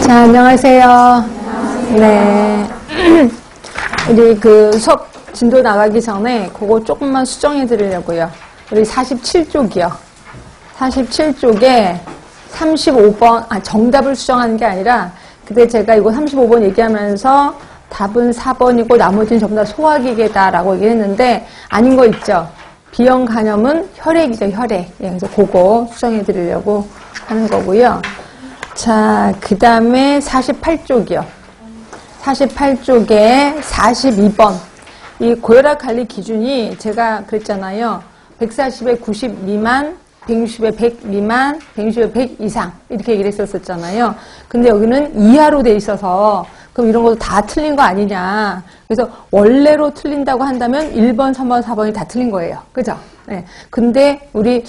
자, 안녕하세요. 네. 우리 수업 진도 나가기 전에 그거 조금만 수정해 드리려고요. 우리 47쪽이요. 47쪽에 35번, 정답을 수정하는 게 아니라, 그때 제가 이거 35번 얘기하면서 답은 4번이고 나머지는 전부 다 소화기계다라고 얘기했는데, 아닌 거 있죠? B형 간염은 혈액이죠, 혈액. 예, 그래서 그거 수정해 드리려고 하는 거고요. 자, 그 다음에 48쪽이요. 48쪽에 42번. 이 고혈압 관리 기준이 제가 그랬잖아요. 140에 90 미만, 160에 100 미만, 160에 100 이상. 이렇게 얘기를 했었잖아요. 근데 여기는 이하로 돼 있어서 그럼 이런 것도 다 틀린 거 아니냐. 그래서 원래로 틀린다고 한다면 1번, 3번, 4번이 다 틀린 거예요. 그죠? 네. 근데 우리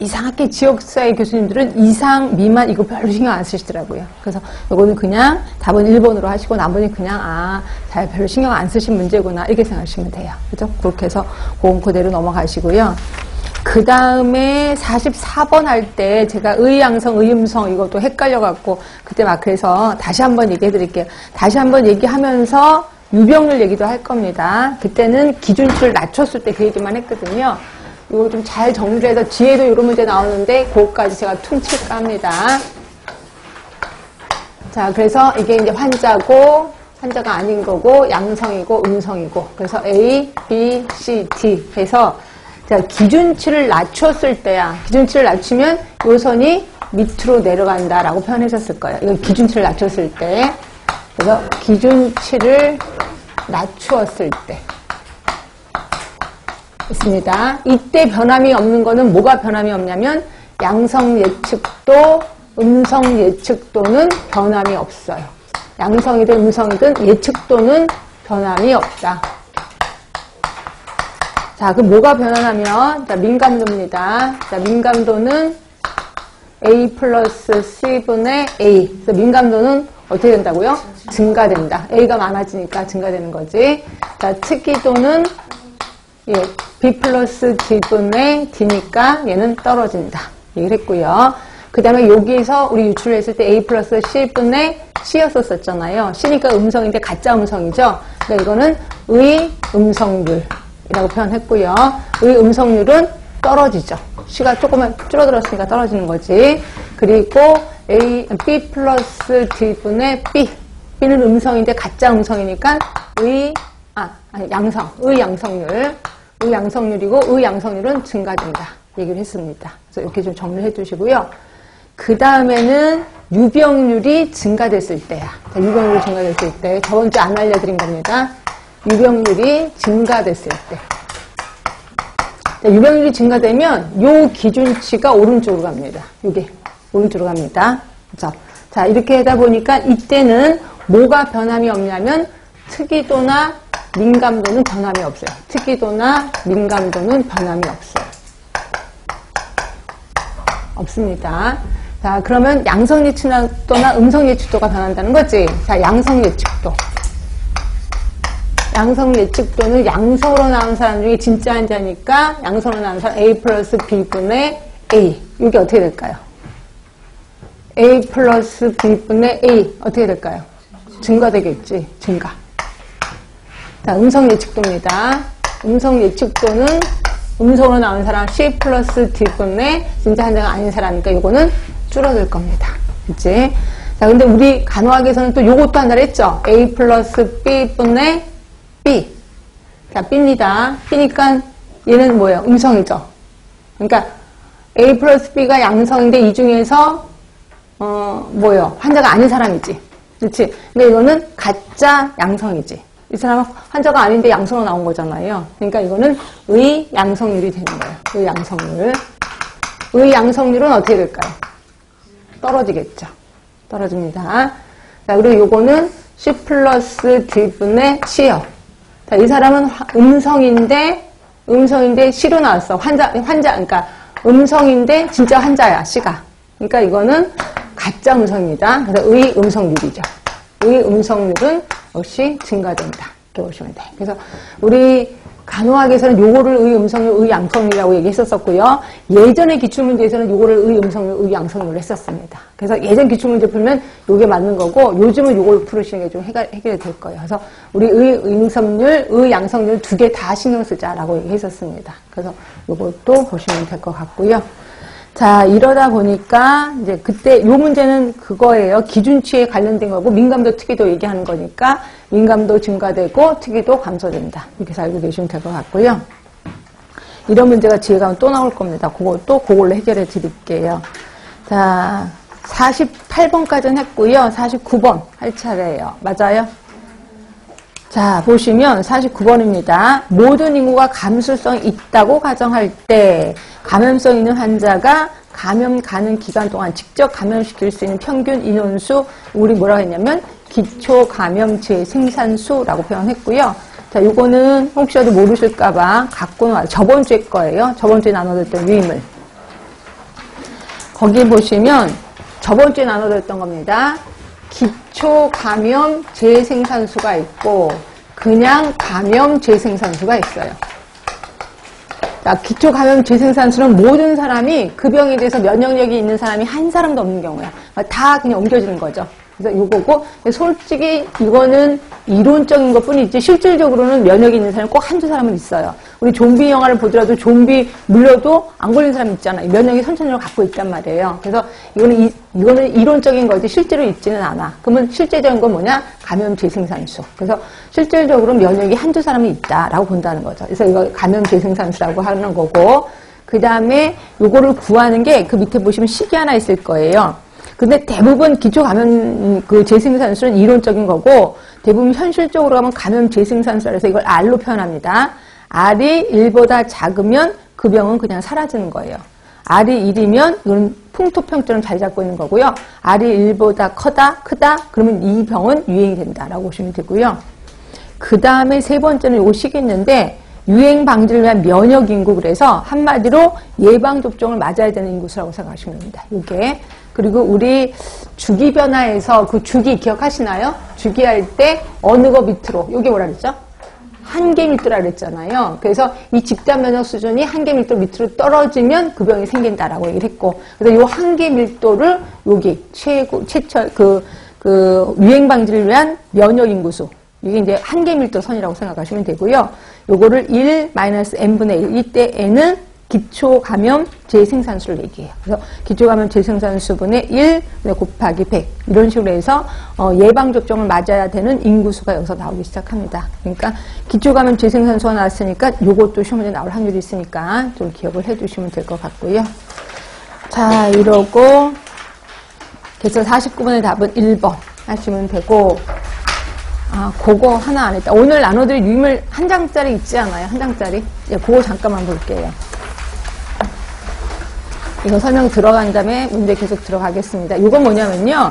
이상하게 지역사회 교수님들은 이상, 미만 이거 별로 신경 안 쓰시더라고요. 그래서 이거는 그냥 답은 1번으로 하시고 나머지는 그냥 별로 신경 안 쓰신 문제구나 이렇게 생각하시면 돼요. 그죠? 그렇게 해서 그건 그대로 넘어가시고요. 그 다음에 44번 할 때 제가 의양성, 의음성 이것도 헷갈려갖고 그때 막 그래서 다시 한번 얘기해 드릴게요. 다시 한번 얘기하면서 유병률 얘기도 할 겁니다. 그때는 기준치를 낮췄을 때 그 얘기만 했거든요. 이거 좀 잘 정리해서 뒤에도 이런 문제 나오는데 그것까지 제가 퉁칠까 합니다. 자, 그래서 이게 이제 환자고 환자가 아닌 거고 양성이고 음성이고 그래서 A, B, C, D 해서 자, 기준치를 낮췄을 때야. 기준치를 낮추면 요 선이 밑으로 내려간다라고 표현하셨을 거예요. 이건 기준치를 낮췄을 때. 그래서 기준치를 낮추었을 때. 있습니다. 이때 변함이 없는 거는 뭐가 변함이 없냐면 양성 예측도, 음성 예측도는 변함이 없어요. 양성이든 음성이든 예측도는 변함이 없다. 자, 그럼 뭐가 변하냐면 자, 민감도입니다. 자, 민감도는 A 플러스 C분의 A. 그래서 민감도는 어떻게 된다고요? 증가된다. A가 많아지니까 증가되는 거지. 자, 특이도는 B 플러스 D분의 D니까 얘는 떨어진다. 얘기를 했고요. 그 다음에 여기에서 우리 유출했을 때 A 플러스 C분의 C였었잖아요. C니까 음성인데 가짜 음성이죠. 그러니까 이거는 의음성률이라고 표현했고요. 의음성률은 떨어지죠. C가 조금만 줄어들었으니까 떨어지는 거지. 그리고 B 플러스 D분의 B. B는 음성인데 가짜 음성이니까 의양성률. 의양성률이고 의양성률은 증가된다. 얘기를 했습니다. 그래서 이렇게 좀 정리해 두시고요. 그 다음에는 유병률이 증가됐을 때야. 자, 유병률이 증가됐을 때. 저번 주에 안 알려드린 겁니다. 유병률이 증가됐을 때. 자, 유병률이 증가되면 요 기준치가 오른쪽으로 갑니다. 요게 오른쪽으로 갑니다. 그렇죠? 자, 이렇게 하다 보니까 이때는 뭐가 변함이 없냐면 특이도나 민감도는 변함이 없어요. 특이도나 민감도는 변함이 없어요. 없습니다. 자, 그러면 양성 예측도나 음성 예측도가 변한다는 거지. 자, 양성 예측도. 양성 예측도는 양성으로 나온 사람 중에 진짜 환자니까 양성으로 나온 사람 A 플러스 B분의 A. 이게 어떻게 될까요? A 플러스 B분의 A. 어떻게 될까요? 증가되겠지. 증가. 자, 음성 예측도입니다. 음성 예측도는 음성으로 나온 사람 C 플러스 D분의 진짜 환자가 아닌 사람이니까 이거는 줄어들 겁니다. 그치? 자, 근데 우리 간호학에서는 또 요것도 하나를 했죠? A 플러스 B분의 B. 자, B입니다. B니까 얘는 뭐예요? 음성이죠. 그러니까 A 플러스 B가 양성인데 이 중에서 뭐예요? 환자가 아닌 사람이지. 그렇지? 근데 이거는 가짜 양성이지. 이 사람은 환자가 아닌데 양성으로 나온 거잖아요. 그러니까 이거는 의양성률이 되는 거예요. 의양성률. 의양성률은 어떻게 될까요? 떨어지겠죠. 떨어집니다. 자, 그리고 요거는 C 플러스 D분의 C요. 자, 이 사람은 음성인데 C로 나왔어. 그러니까 음성인데 진짜 환자야, C가. 그러니까 이거는 가짜 음성입니다. 그래서 의음성률이죠. 의음성률은 역시 증가된다. 이렇게 보시면 돼요. 그래서 우리 간호학에서는 요거를 의음성률, 의양성률이라고 얘기했었고요. 예전의 기출문제에서는 요거를 의음성률, 의양성률을 했었습니다. 그래서 예전 기출문제 풀면 요게 맞는 거고 요즘은 요걸 풀으시는 게 좀 해결이 될 거예요. 그래서 우리 의음성률, 의양성률 두 개 다 신경 쓰자라고 얘기했었습니다. 그래서 요것도 보시면 될 것 같고요. 자, 이러다 보니까 이제 그때 요 문제는 그거예요. 기준치에 관련된 거고 민감도 특이도 얘기하는 거니까 민감도 증가되고 특이도 감소된다. 이렇게 해서 알고 계시면 될 것 같고요. 이런 문제가 뒤에 가면 또 나올 겁니다. 그걸로 해결해 드릴게요. 자, 48번까지는 했고요. 49번 할 차례예요. 맞아요? 자, 보시면 49번입니다. 모든 인구가 감수성이 있다고 가정할 때 감염성 있는 환자가 감염 가는 기간 동안 직접 감염시킬 수 있는 평균 인원수, 우리 뭐라고 했냐면 기초 감염 재생산수라고 표현했고요. 자, 요거는 혹시라도 모르실까봐 갖고 나와요. 저번 주에 거예요. 저번 주에 나눠드렸던 유인물. 거기 보시면 저번 주에 나눠드렸던 겁니다. 기초 감염 재생산수가 있고 그냥 감염 재생산수가 있어요. 자, 기초 감염 재생산수는 모든 사람이 그 병에 대해서 면역력이 있는 사람이 한 사람도 없는 경우야. 다 그냥 옮겨지는 거죠. 그래서 요거고 솔직히 이거는 이론적인 것 뿐이지 실질적으로는 면역이 있는 사람이 꼭 한두 사람은 있어요. 우리 좀비 영화를 보더라도 좀비 물려도 안 걸린 사람 있잖아요. 면역이 선천적으로 갖고 있단 말이에요. 그래서 이거는 이론적인 거지 실제로 있지는 않아. 그러면 실제적인 건 뭐냐? 감염 재생산수. 그래서 실질적으로 면역이 한두 사람이 있다라고 본다는 거죠. 그래서 이거 감염 재생산수라고 하는 거고 그 다음에 요거를 구하는 게 그 밑에 보시면 식이 하나 있을 거예요. 근데 대부분 기초 감염 그 재생산수는 이론적인 거고 대부분 현실적으로 하면 감염 재생산수라 해서 이걸 R로 표현합니다. R이 1보다 작으면 그 병은 그냥 사라지는 거예요. R이 1이면 이건 풍토병처럼 자리 잡고 있는 거고요. R이 1보다 크다 그러면 이 병은 유행이 된다라고 보시면 되고요. 그 다음에 세 번째는 요 식이 있는데 유행 방지를 위한 면역 인구, 그래서 한마디로 예방 접종을 맞아야 되는 인구수라고 생각하시면 됩니다. 이게 그리고 우리 주기 변화에서 그 주기 기억하시나요? 주기할 때 어느 거 밑으로 요게 뭐라 그랬죠? 한계 밀도라 그랬잖아요. 그래서 이 집단 면역 수준이 한계 밀도 밑으로 떨어지면 그 병이 생긴다라고 얘기를 했고, 그래서 요 한계 밀도를 여기 최초 그 유행 방지를 위한 면역 인구수, 이게 이제 한계 밀도 선이라고 생각하시면 되고요. 요거를 1-n분의 1, 이때 n은 기초 감염 재생산수를 얘기해요. 그래서 기초 감염 재생산수분의 1 곱하기 100 이런 식으로 해서 예방 접종을 맞아야 되는 인구수가 여기서 나오기 시작합니다. 그러니까 기초 감염 재생산수가 나왔으니까 요것도 시험 문제 나올 확률이 있으니까 좀 기억을 해주시면 될 것 같고요. 자, 이러고 그래서 49번의 답은 1번 하시면 되고, 아, 그거 하나 안 했다. 오늘 나눠드릴 유인물 한 장짜리 있지 않아요? 한 장짜리? 예, 그거 잠깐만 볼게요. 이거 설명 들어간 다음에 문제 계속 들어가겠습니다. 이건 뭐냐면요.